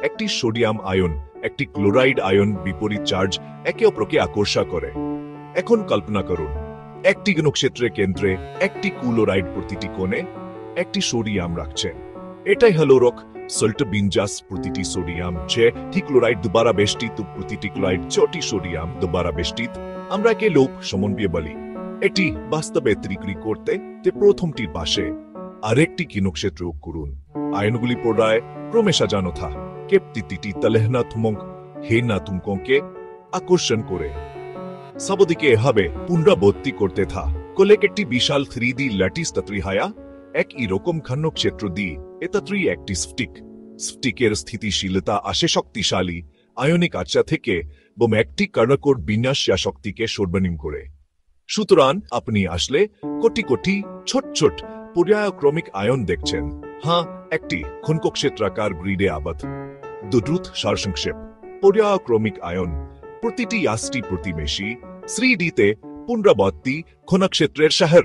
একটি sodium ion, একটি chloride ion বিপরীত চার্জ একে অপরকে আকর্ষণ করে। এখন কল্পনা করুন, একটি ঘনক্ষেত্রের কেন্দ্রে একটি ক্লোরাইড, প্রতিটি কোণে একটি সোডিয়াম রাখছেন। এটাই হলো রক সল্ট বিন্যাস। প্রতিটি সোডিয়াম যে ঠিক ক্লোরাইড দুবারা বেষ্টিত, প্রতিটি ক্লোরাইড 6টি সোডিয়াম দুবারা বেষ্টিত। আমরা একে লোপ সমন্বয় বলি। এটি বাস্তবে ত্রিক্রি করতে যে প্রথমটির পাশে আরেকটি ঘনক্ষেত্র যোগ করুন। আয়নগুলি পর্যায়ে ক্রমে সাজানো থা কেপটিটি তলেহনাত্মক হেনাত্মককে আকর্ষণ করে সবদিকে এভাবে পুনরাবৃত্তি করতে থা কোলেক একটি বিশাল 3D ল্যাটিস তৈরি হয়। এক এরকম ঘনক্ষেত্র দিয়ে এতত্রি একটি স্ফটিকের স্থিতিশীলতা আসে শক্তিশালী আয়নিক আচ্ছা থেকে বোম একটি কর্ণকোট বিন্যাস শক্তিকে সর্বনিম্ন করে। সুতরাং আপনি আসলে কোটি কোটি ছোট ছোট পর্যায়ক্রমিক আয়ন দেখছেন। হ্যাঁ, একটি ঘনক্ষেত্রাকার গ্রিডে আবদ্ধ। দ্রুত সারসংক্ষেপ: পর্যায়ক্রমিক আয়ন প্রতিটি 8টি প্রতিবেশী 3Dতে পুনরাবৃত্তি ঘনক্ষেত্রের শহর।